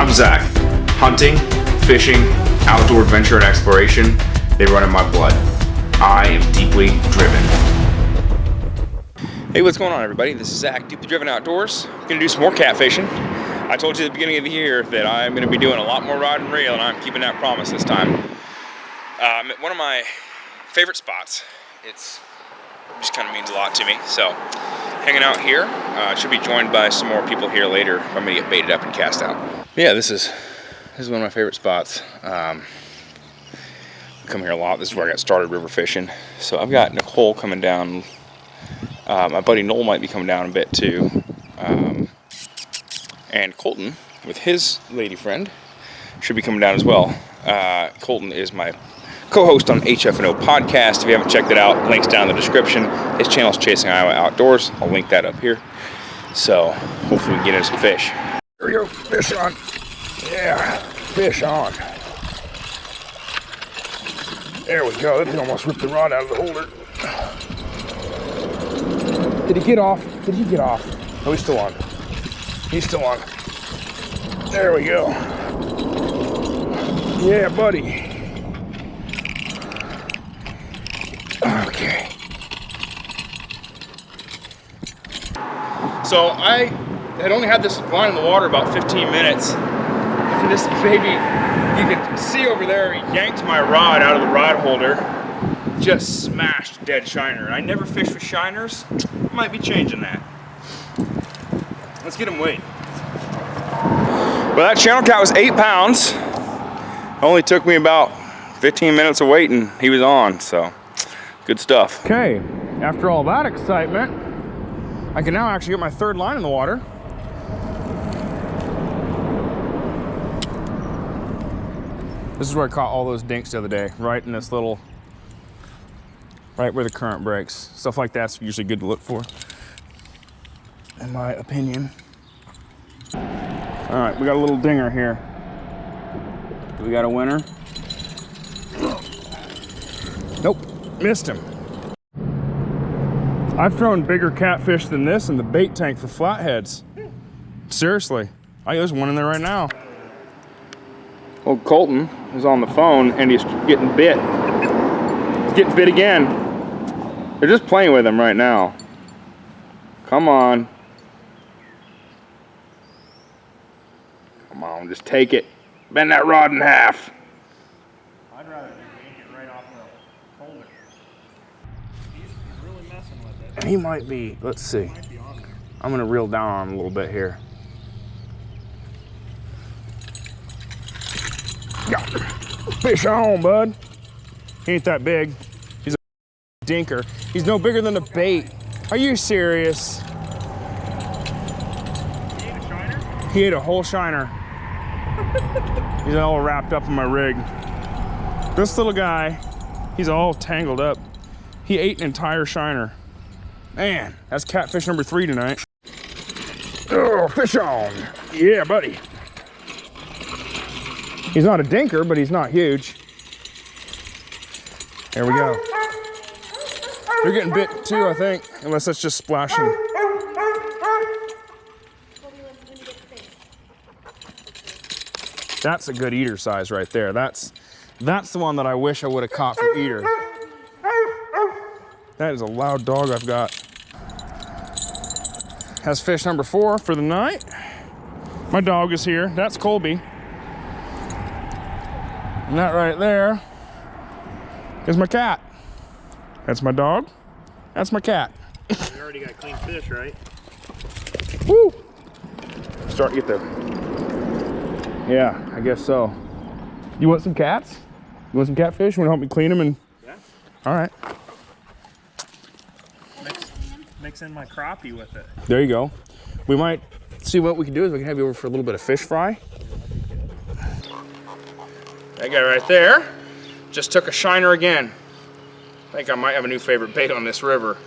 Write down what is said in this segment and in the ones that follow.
I'm Zach. Hunting, fishing, outdoor adventure and exploration, they run in my blood. I am deeply driven. Hey, what's going on, everybody? This is Zach, Deeply Driven Outdoors. I'm gonna do some more catfishing. I told you at the beginning of the year that I'm gonna be doing a lot more rod and reel, and I'm keeping that promise this time. I'm at one of my favorite spots. It just kind of means a lot to me. So, hanging out here. Should be joined by some more people here later. I'm gonna get baited up and cast out. Yeah, this is one of my favorite spots. I come here a lot. This is where I got started river fishing. So I've got Nicole coming down. My buddy Noel might be coming down a bit too. And Colton, with his lady friend, should be coming down as well. Colton is my co-host on HF&O podcast. If you haven't checked it out, links down in the description. His channel is Chasing Iowa Outdoors. I'll link that up here. So hopefully we can get into some fish. Here we go, fish on. Yeah, fish on. There we go. He almost ripped the rod out of the holder. Did he get off? Did he get off? Oh, he's still on. He's still on. There we go. Yeah, buddy. Okay. So I had only had this line in the water about 15 minutes. And this baby, you can see over there, he yanked my rod out of the rod holder. Just smashed dead shiner. And I never fished with shiners. Might be changing that. Let's get him weighed. Well, that channel cat was 8 pounds. Only took me about 15 minutes of waiting. He was on, so good stuff. Okay, after all that excitement, I can now actually get my third line in the water. This is where I caught all those dinks the other day, right in this little, right where the current breaks. Stuff like that's usually good to look for, in my opinion. All right, we got a little dinger here. Do we got a winner? Nope, missed him. I've thrown bigger catfish than this in the bait tank for flatheads. Seriously, there's one in there right now. Well, Colton is on the phone and he's getting bit. He's getting bit again. They're just playing with him right now. Come on. Come on, just take it. Bend that rod in half. I'd rather just yank it right off the holder. He's really messing with it. He might be, let's see. He might be on there. I'm gonna reel down on him a little bit here. Yeah. Fish on, bud. He ain't that big. He's a dinker. He's no bigger than a bait. Are you serious? He ate a shiner? He ate a whole shiner. He's all wrapped up in my rig. This little guy, he's all tangled up. He ate an entire shiner. Man, that's catfish number 3 tonight. Oh, fish on. Yeah, buddy. He's not a dinker, but he's not huge. There we go. They're getting bit too, I think, unless that's just splashing. That's a good eater size right there. That's the one that I wish I would have caught for eater. That is a loud dog I've got. Has fish number 4 for the night. My dog is here. That's Colby. And that right there is my cat. That's my dog. That's my cat. You already got clean fish, right? Woo! Starting to get there. Yeah, I guess so. You want some cats? You want some catfish? You want to help me clean them? And Yeah. all right. Mix in my crappie with it. There you go. We might see what we can do is we can have you over for a little bit of fish fry. That guy right there just took a shiner again. I think I might have a new favorite bait on this river.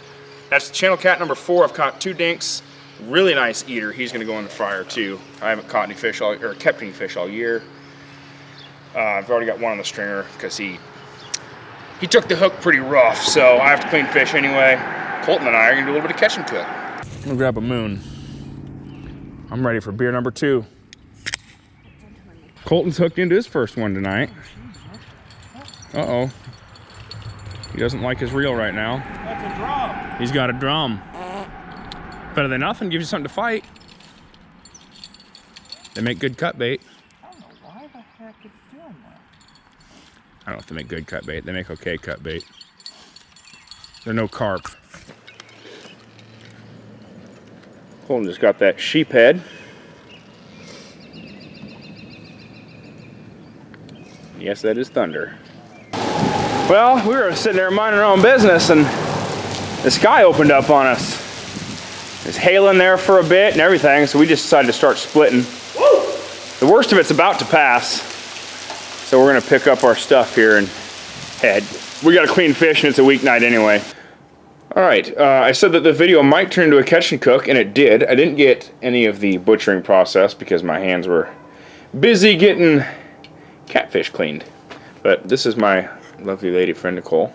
That's channel cat number 4. I've caught 2 dinks. Really nice eater. He's gonna go in the fryer too. I haven't caught any fish kept any fish all year. I've already got one on the stringer because he took the hook pretty rough, so I have to clean fish anyway. Colton and I are gonna do a little bit of catching to it. I'm gonna grab a moon. I'm ready for beer number 2. Colton's hooked into his first one tonight. Uh-oh. He doesn't like his reel right now. That's a drum. He's got a drum. Better than nothing, gives you something to fight. They make good cut bait. I don't know why the heck it's doing that. I don't know if they make good cut bait. They make okay cut bait. They're no carp. Colton just got that sheephead. Yes, that is thunder. Well, we were sitting there minding our own business and the sky opened up on us. It's hailing there for a bit and everything, so we just decided to start splitting. The worst of it's about to pass, so we're gonna pick up our stuff here and head. We got a clean fish and it's a weeknight anyway. All right, I said that the video might turn into a catch and cook, and it did. I didn't get any of the butchering process because my hands were busy getting catfish cleaned. But this is my lovely lady friend Nicole.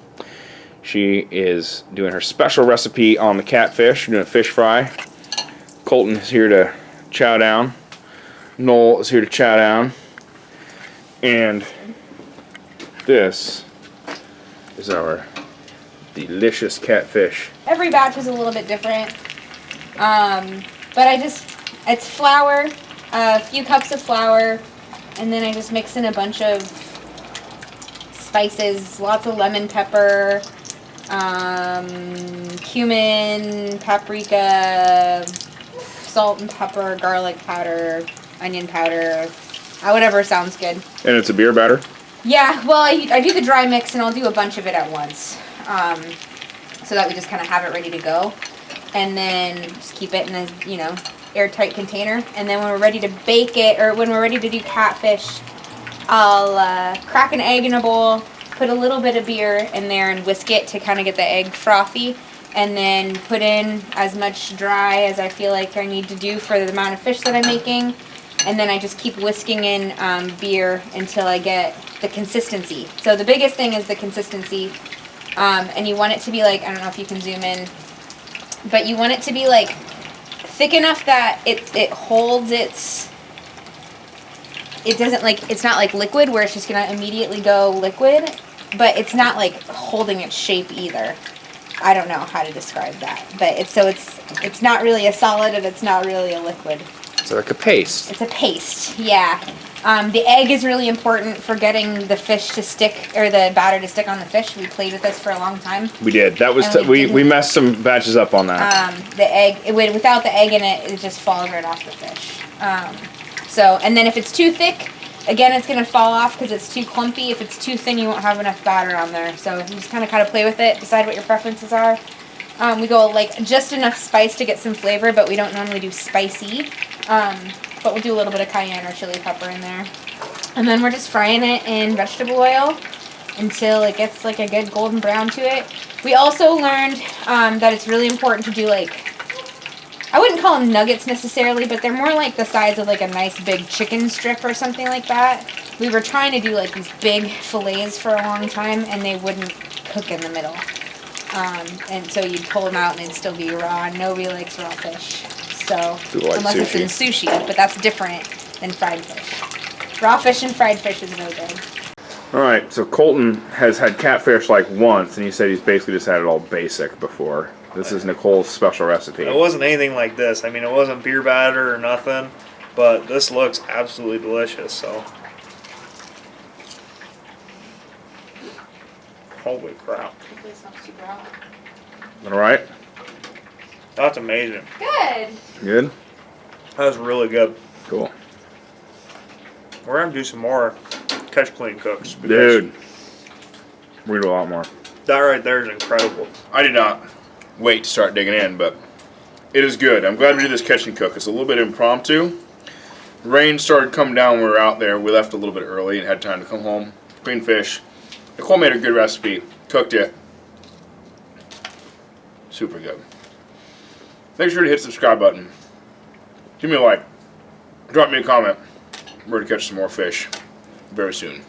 She is doing her special recipe on the catfish, doing a fish fry. Colton is here to chow down. Noel is here to chow down. And this is our delicious catfish. Every batch is a little bit different. But it's flour, a few cups of flour, and then I just mix in a bunch of spices, lots of lemon pepper, cumin, paprika, salt and pepper, garlic powder, onion powder, whatever sounds good. And it's a beer batter? Yeah, well, I do the dry mix and I'll do a bunch of it at once, so that we just kind of have it ready to go. And then just keep it in a, airtight container. And then when we're ready to bake it, or when we're ready to do catfish, I'll crack an egg in a bowl, put a little bit of beer in there and whisk it to kind of get the egg frothy, and then put in as much dry as I feel like I need to do for the amount of fish that I'm making. And then I just keep whisking in beer until I get the consistency. So the biggest thing is the consistency. And you want it to be like, I don't know if you can zoom in, but you want it to be like thick enough that it holds its, it doesn't like, it's not like liquid where it's just gonna immediately go liquid, but it's not like holding its shape either. I don't know how to describe that, but it's not really a solid and it's not really a liquid. It's like a paste. It's a paste, yeah. The egg is really important for getting the fish to stick, or the batter to stick on the fish. We played with this for a long time. We did. That was we messed some batches up on that. The egg, without the egg in it, it just falls right off the fish. And then if it's too thick, again, it's gonna fall off because it's too clumpy. If it's too thin, you won't have enough batter on there. So you just kind of play with it, decide what your preferences are. We go like just enough spice to get some flavor, but we don't normally do spicy. But we'll do a little bit of cayenne or chili pepper in there. And then we're just frying it in vegetable oil until it gets like a good golden brown to it. We also learned that it's really important to do like, I wouldn't call them nuggets necessarily, but they're more like the size of like a nice big chicken strip or something like that. We were trying to do like these big fillets for a long time and they wouldn't cook in the middle. And so you'd pull them out and it'd still be raw. Nobody likes raw fish. So, unless it's in sushi, but that's different than fried fish. Raw fish and fried fish is no good. All right, so Colton has had catfish like once, and he said he's basically just had it all basic before. This is Nicole's special recipe. It wasn't anything like this. I mean, it wasn't beer batter or nothing, but this looks absolutely delicious, so. Holy crap. All right? That's amazing. Good. Good? That was really good. Cool. We're going to do some more catch clean cooks. Dude. We're going to do a lot more. That right there is incredible. I did not wait to start digging in, but it is good. I'm glad we did this catch and cook. It's a little bit impromptu. Rain started coming down when we were out there. We left a little bit early and had time to come home. Clean fish. Nicole made a good recipe. Cooked it. Super good. Make sure to hit the subscribe button. Give me a like. Drop me a comment. We're going to catch some more fish very soon.